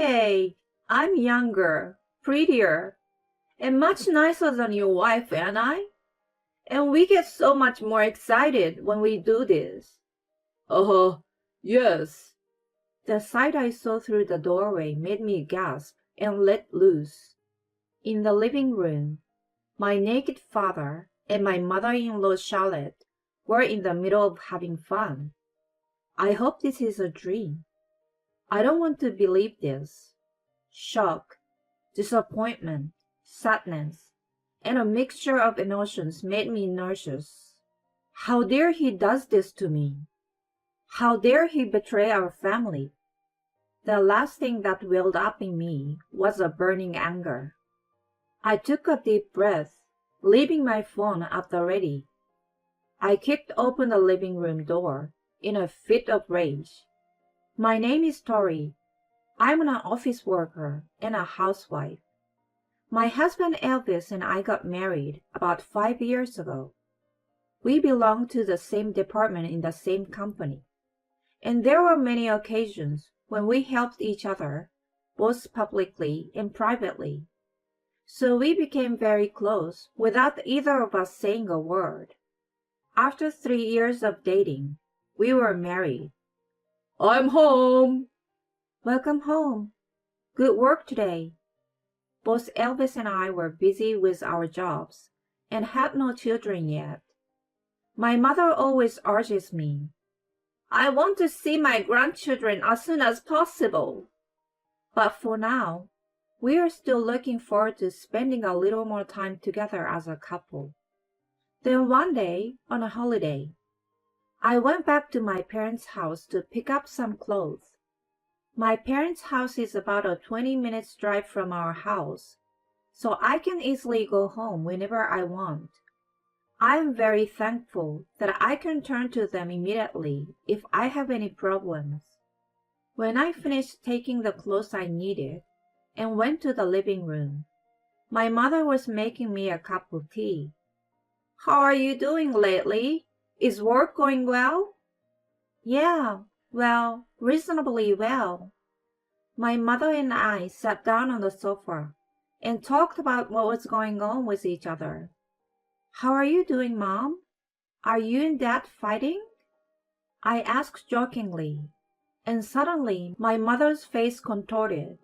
Hey, I'm younger, prettier, and much nicer than your wife and I. And we get so much more excited when we do this. Uh-huh, yes. The sight I saw through the doorway made me gasp and let loose. In the living room, my naked father and my mother-in-law Charlotte were in the middle of having fun. I hope this is a dream. I don't want to believe this. Shock, disappointment, sadness, and a mixture of emotions made me nauseous. How dare he does this to me? How dare he betray our family? The last thing that welled up in me was a burning anger. I took a deep breath, leaving my phone at the ready. I kicked open the living room door in a fit of rage. My name is Tori. I'm an office worker and a housewife. My husband Elvis and I got married about 5 years ago. We belong to the same department in the same company. And there were many occasions when we helped each other, both publicly and privately. So we became very close without either of us saying a word. After 3 years of dating, we were married. I'm home. Welcome home. Good work today. Both Elvis and I were busy with our jobs and had no children yet. My mother always urges me, I want to see my grandchildren as soon as possible. But for now, we are still looking forward to spending a little more time together as a couple. Then one day, on a holiday, I went back to my parents' house to pick up some clothes. My parents' house is about a 20 minute drive from our house, so I can easily go home whenever I want. I am very thankful that I can turn to them immediately if I have any problems. When I finished taking the clothes I needed and went to the living room, my mother was making me a cup of tea. How are you doing lately? Is work going well? Yeah, well, reasonably well. My mother and I sat down on the sofa and talked about what was going on with each other. How are you doing, Mom? Are you and Dad fighting? I asked jokingly, and suddenly my mother's face contorted.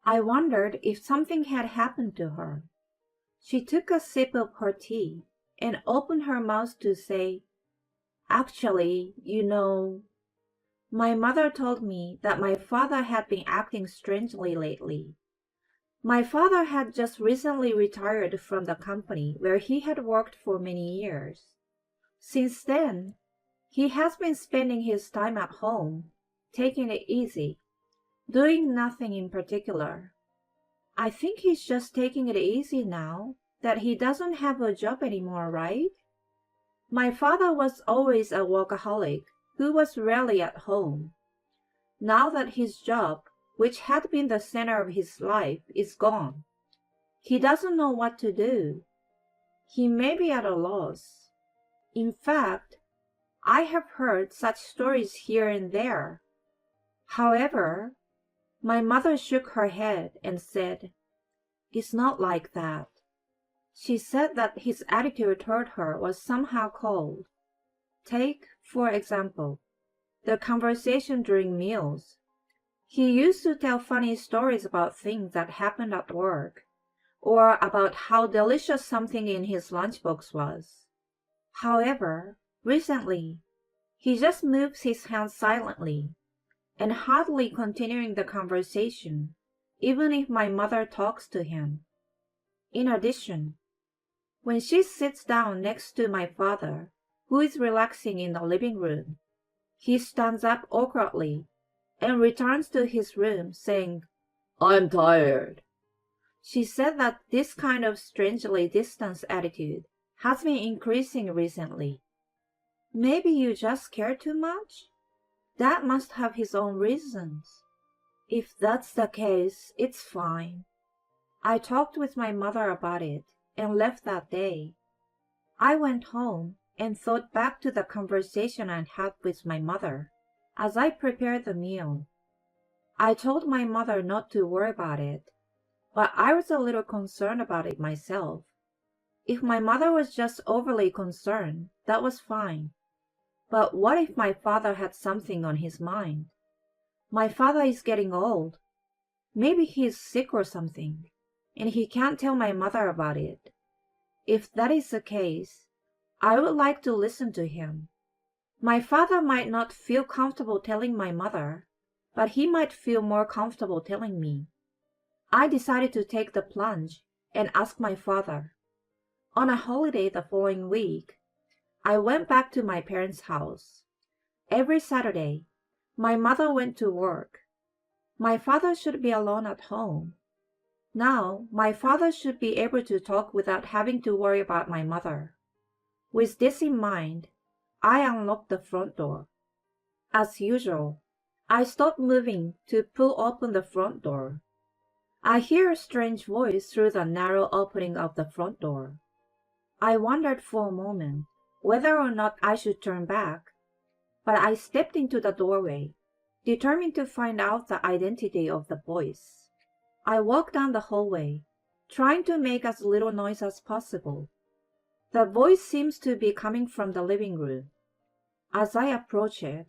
I wondered if something had happened to her. She took a sip of her tea and opened her mouth to say, Actually, my mother told me that my father had been acting strangely lately. My father had just recently retired from the company where he had worked for many years. Since then, he has been spending his time at home, taking it easy, doing nothing in particular. I think he's just taking it easy now that he doesn't have a job anymore, right? My father was always a workaholic who was rarely at home. Now that his job, which had been the center of his life, is gone, he doesn't know what to do. He may be at a loss. In fact, I have heard such stories here and there. However, my mother shook her head and said, It's not like that. She said that his attitude toward her was somehow cold. Take, for example, the conversation during meals. He used to tell funny stories about things that happened at work, or about how delicious something in his lunchbox was. However, recently, he just moves his hands silently and hardly continuing the conversation, even if my mother talks to him. In addition, when she sits down next to my father, who is relaxing in the living room, he stands up awkwardly and returns to his room saying, I'm tired. She said that this kind of strangely distant attitude has been increasing recently. Maybe you just care too much? Dad must have his own reasons. If that's the case, it's fine. I talked with my mother about it and left that day. I went home and thought back to the conversation I had with my mother as I prepared the meal. I told my mother not to worry about it, but I was a little concerned about it myself. If my mother was just overly concerned, that was fine. But what if my father had something on his mind? My father is getting old. Maybe he is sick or something, and he can't tell my mother about it. If that is the case, I would like to listen to him. My father might not feel comfortable telling my mother, but he might feel more comfortable telling me. I decided to take the plunge and ask my father. On a holiday the following week, I went back to my parents' house. Every Saturday, my mother went to work. My father should be alone at home. Now, my father should be able to talk without having to worry about my mother. With this in mind, I unlocked the front door. As usual, I stopped moving to pull open the front door. I hear a strange voice through the narrow opening of the front door. I wondered for a moment whether or not I should turn back, but I stepped into the doorway, determined to find out the identity of the voice. I walked down the hallway, trying to make as little noise as possible. The voice seems to be coming from the living room. As I approached it,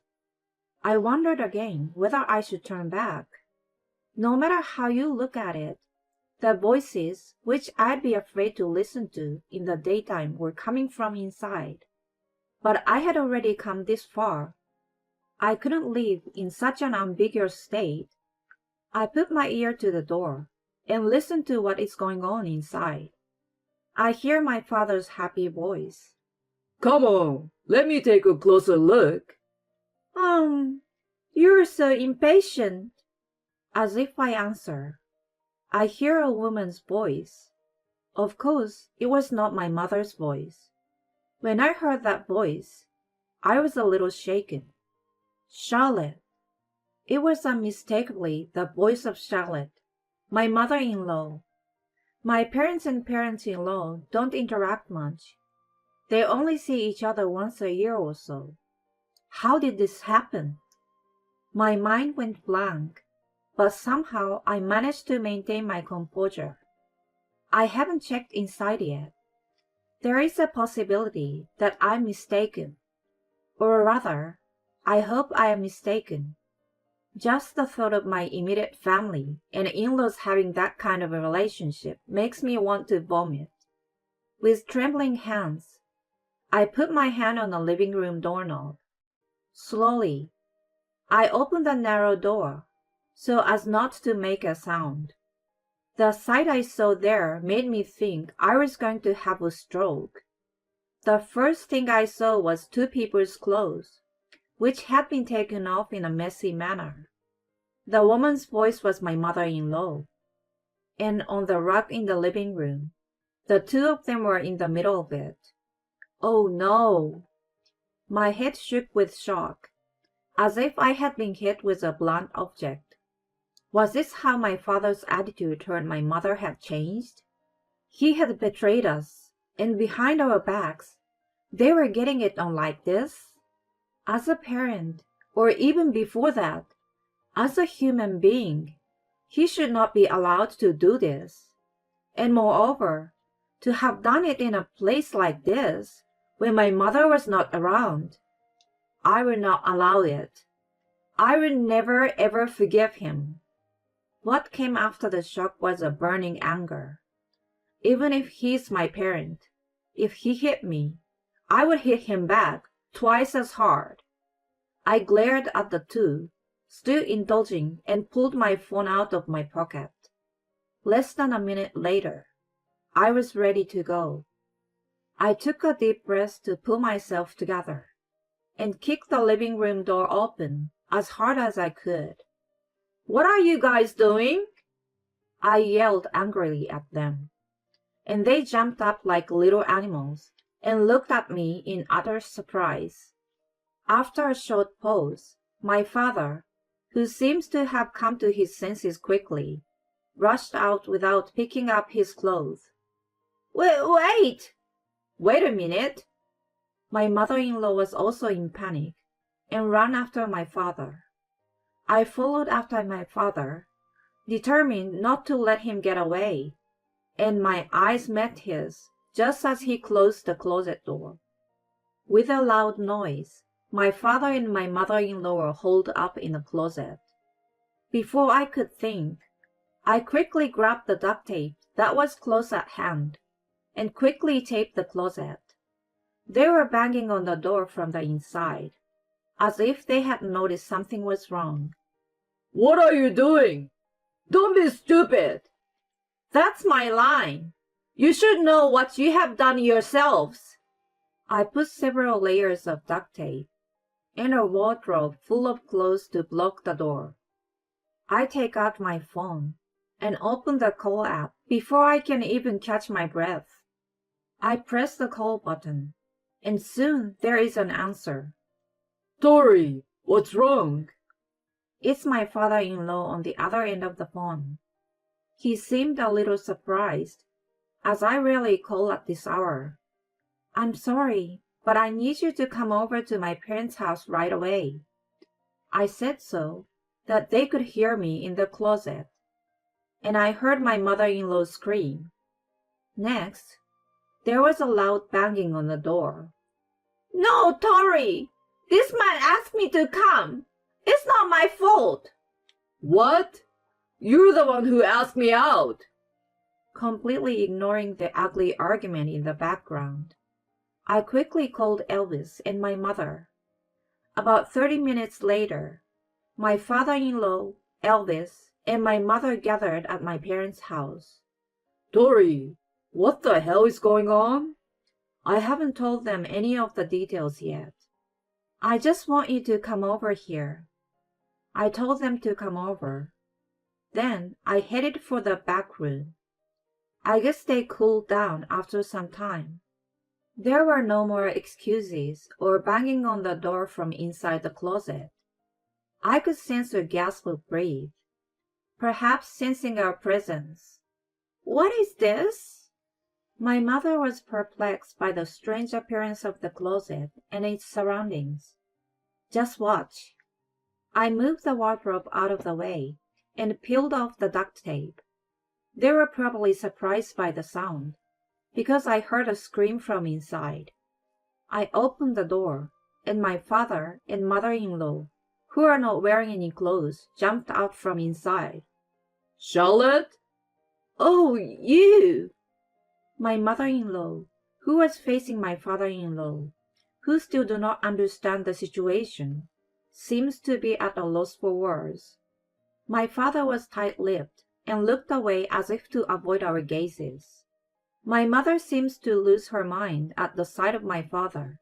I wondered again whether I should turn back. No matter how you look at it, the voices, which I'd be afraid to listen to in the daytime, were coming from inside. But I had already come this far. I couldn't live in such an ambiguous state. I put my ear to the door and listen to what is going on inside. I hear my father's happy voice. Come on, let me take a closer look. You're so impatient. As if I answer, I hear a woman's voice. Of course, it was not my mother's voice. When I heard that voice, I was a little shaken. Charlotte. It was unmistakably the voice of Charlotte, my mother-in-law. My parents and parents-in-law don't interact much. They only see each other once a year or so. How did this happen? My mind went blank, but somehow I managed to maintain my composure. I haven't checked inside yet. There is a possibility that I'm mistaken. Or rather, I hope I am mistaken. Just the thought of my immediate family and in-laws having that kind of a relationship makes me want to vomit. With trembling hands, I put my hand on the living room doorknob. Slowly, I opened the narrow door so as not to make a sound. The sight I saw there made me think I was going to have a stroke. The first thing I saw was two people's clothes, which had been taken off in a messy manner. The woman's voice was my mother-in-law, and on the rug in the living room, the two of them were in the middle of it. Oh no! My head shook with shock, as if I had been hit with a blunt object. Was this how my father's attitude toward my mother had changed? He had betrayed us, and behind our backs, they were getting it on like this? As a parent, or even before that, as a human being, he should not be allowed to do this. And moreover, to have done it in a place like this, when my mother was not around. I will not allow it. I will never ever forgive him. What came after the shock was a burning anger. Even if he's my parent, if he hit me, I would hit him back twice as hard. I glared at the two, still indulging, and pulled my phone out of my pocket. Less than a minute later, I was ready to go. I took a deep breath to pull myself together, and kicked the living room door open as hard as I could. "What are you guys doing?" I yelled angrily at them, and they jumped up like little animals and looked at me in utter surprise. After a short pause, my father, who seems to have come to his senses quickly, rushed out without picking up his clothes. Wait! Wait a minute!" My mother-in-law was also in panic and ran after my father. I followed after my father, determined not to let him get away, and my eyes met his just as he closed the closet door. With a loud noise, my father and my mother-in-law were holed up in the closet. Before I could think, I quickly grabbed the duct tape that was close at hand and quickly taped the closet. They were banging on the door from the inside, as if they had noticed something was wrong. What are you doing? Don't be stupid. That's my line. You should know what you have done yourselves. I put several layers of duct tape and a wardrobe full of clothes to block the door. I take out my phone and open the call app before I can even catch my breath. I press the call button, and soon there is an answer. Tori, what's wrong? It's my father-in-law on the other end of the phone. He seemed a little surprised, as I rarely call at this hour. I'm sorry, but I need you to come over to my parents' house right away. I said so that they could hear me in the closet, and I heard my mother-in-law scream. Next, there was a loud banging on the door. No, Tori! This man asked me to come. It's not my fault. What? You're the one who asked me out. Completely ignoring the ugly argument in the background, I quickly called Elvis and my mother. About 30 minutes later, my father-in-law, Elvis, and my mother gathered at my parents' house. Tori, what the hell is going on? I haven't told them any of the details yet. I just want you to come over here. I told them to come over. Then I headed for the back room. I guess they cooled down after some time. There were no more excuses or banging on the door from inside the closet. I could sense a gasp of breath, perhaps sensing our presence. What is this? My mother was perplexed by the strange appearance of the closet and its surroundings. Just watch. I moved the wardrobe out of the way and peeled off the duct tape. They were probably surprised by the sound, because I heard a scream from inside. I opened the door, and my father and mother-in-law, who are not wearing any clothes, jumped out from inside. Charlotte? Oh, you! My mother-in-law, who was facing my father-in-law, who still do not understand the situation, seems to be at a loss for words. My father was tight-lipped and looked away as if to avoid our gazes. My mother seems to lose her mind at the sight of my father,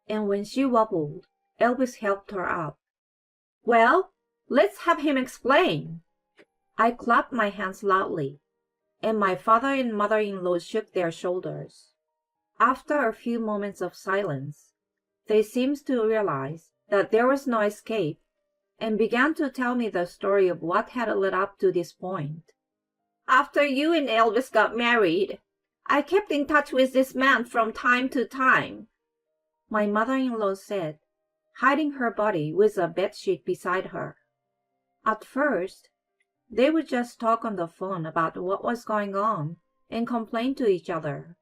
and when she wobbled, Elvis helped her up. Well, let's have him explain. I clapped my hands loudly, and my father and mother-in-law shook their shoulders. After a few moments of silence, they seemed to realize that there was no escape and began to tell me the story of what had led up to this point. After you and Elvis got married, I kept in touch with this man from time to time, my mother-in-law said, hiding her body with a bedsheet beside her. At first, they would just talk on the phone about what was going on and complain to each other.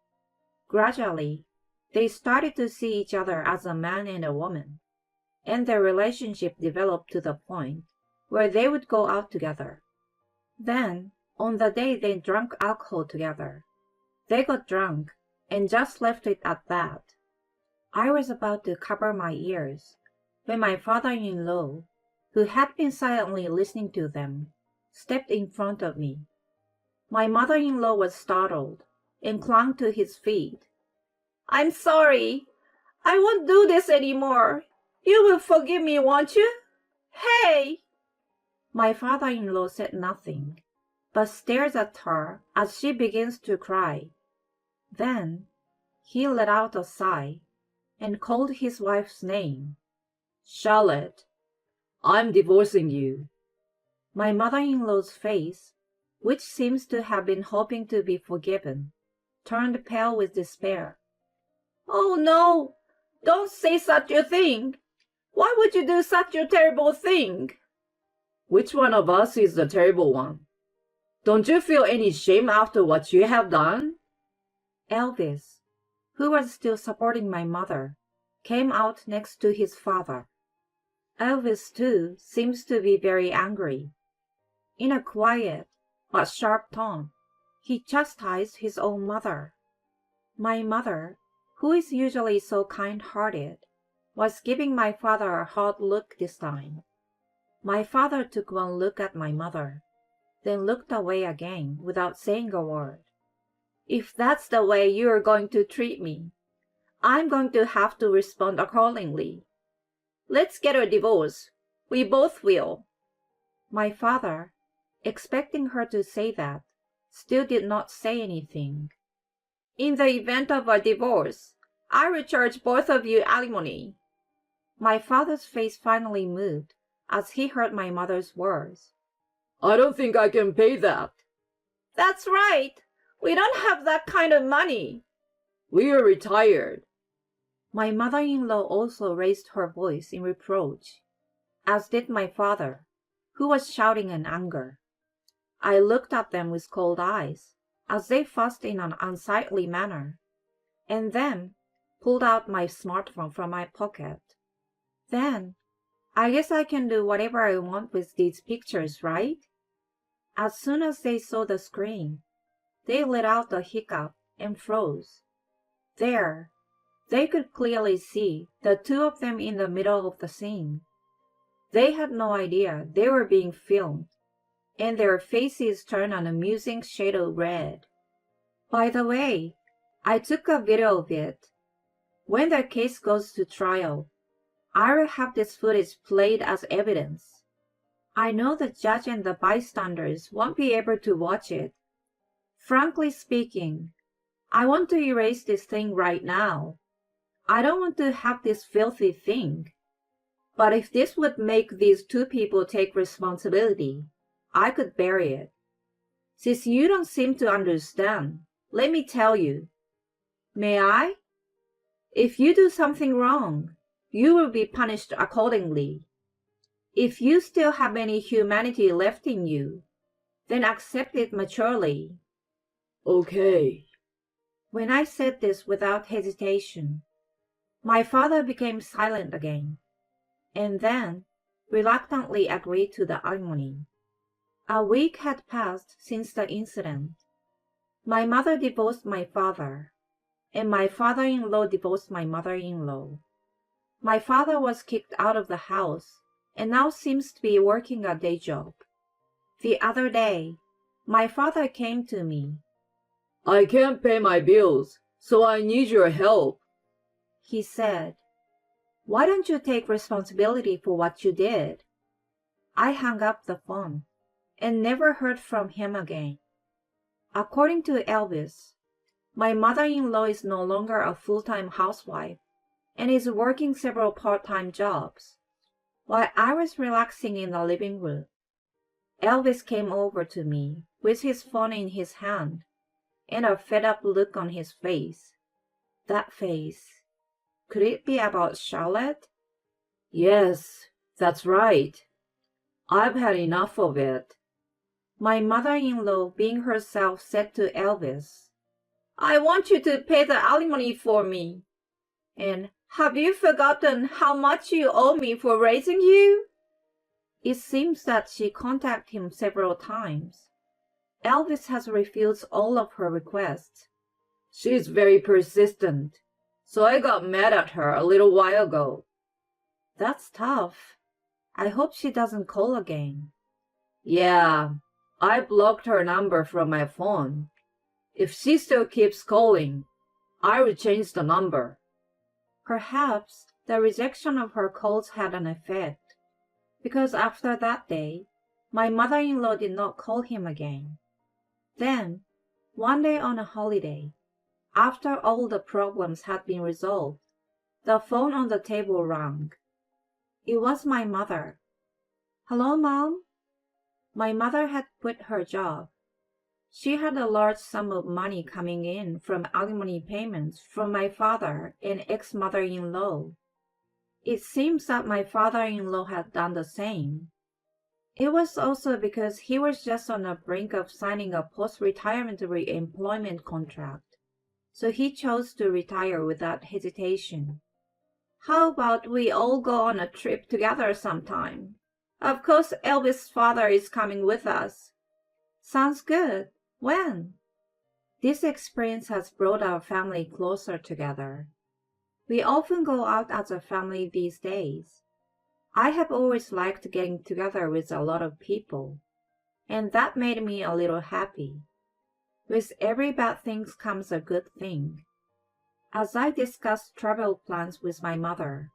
Gradually, they started to see each other as a man and a woman, and their relationship developed to the point where they would go out together. Then, on the day they drank alcohol together, they got drunk and just left it at that. I was about to cover my ears when my father-in-law, who had been silently listening to them, stepped in front of me. My mother-in-law was startled and clung to his feet. I'm sorry. I won't do this anymore. You will forgive me, won't you? Hey! My father-in-law said nothing, but stares at her as she begins to cry. Then he let out a sigh and called his wife's name. Charlotte, I'm divorcing you. My mother-in-law's face, which seems to have been hoping to be forgiven, turned pale with despair. Oh no! Don't say such a thing! Why would you do such a terrible thing? Which one of us is the terrible one? Don't you feel any shame after what you have done? Elvis, who was still supporting my mother, came out next to his father. Elvis, too, seems to be very angry. In a quiet but sharp tone, he chastised his own mother. My mother, who is usually so kind-hearted, was giving my father a hard look this time. My father took one look at my mother, then looked away again without saying a word. If that's the way you're going to treat me, I'm going to have to respond accordingly. Let's get a divorce. We both will. My father, expecting her to say that, still did not say anything. In the event of a divorce, I will charge both of you alimony. My father's face finally moved as he heard my mother's words. I don't think I can pay that. That's right. We don't have that kind of money. We are retired. My mother-in-law also raised her voice in reproach, as did my father, who was shouting in anger. I looked at them with cold eyes, as they fussed in an unsightly manner, and then pulled out my smartphone from my pocket. Then, I guess I can do whatever I want with these pictures, right? As soon as they saw the screen, they let out a hiccup and froze. There, they could clearly see the two of them in the middle of the scene. They had no idea they were being filmed, and their faces turned an amusing shade of red. By the way, I took a video of it. When the case goes to trial, I will have this footage played as evidence. I know the judge and the bystanders won't be able to watch it. Frankly speaking, I want to erase this thing right now. I don't want to have this filthy thing. But if this would make these two people take responsibility, I could bury it. Since you don't seem to understand, let me tell you. May I? If you do something wrong, you will be punished accordingly. If you still have any humanity left in you, then accept it maturely. Okay. When I said this without hesitation, my father became silent again, and then reluctantly agreed to the alimony. A week had passed since the incident. My mother divorced my father, and my father-in-law divorced my mother-in-law. My father was kicked out of the house and now seems to be working a day job. The other day, my father came to me. I can't pay my bills, so I need your help. He said, "Why don't you take responsibility for what you did?" I hung up the phone and never heard from him again. According to Elvis, my mother-in-law is no longer a full-time housewife and is working several part-time jobs. While I was relaxing in the living room, Elvis came over to me with his phone in his hand and a fed-up look on his face. That face. Could it be about Charlotte? Yes, that's right. I've had enough of it. My mother-in-law, being herself, said to Elvis, "I want you to pay the alimony for me. And have you forgotten how much you owe me for raising you?" It seems that she contacted him several times. Elvis has refused all of her requests. She's very persistent, so I got mad at her a little while ago. That's tough. I hope she doesn't call again. Yeah, I blocked her number from my phone. If she still keeps calling, I will change the number. Perhaps the rejection of her calls had an effect, because after that day, my mother-in-law did not call him again. Then, one day on a holiday, after all the problems had been resolved, the phone on the table rang. It was my mother. "Hello, Mom?" My mother had quit her job. She had a large sum of money coming in from alimony payments from my father and ex-mother-in-law. It seems that my father-in-law had done the same. It was also because he was just on the brink of signing a post-retirement re-employment contract, so he chose to retire without hesitation. How about we all go on a trip together sometime? Of course, Elvis's father is coming with us. Sounds good. When? This experience has brought our family closer together. We often go out as a family these days. I have always liked getting together with a lot of people, and that made me a little happy. With every bad thing comes a good thing. As I discussed travel plans with my mother,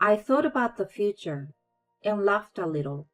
I thought about the future and laughed a little.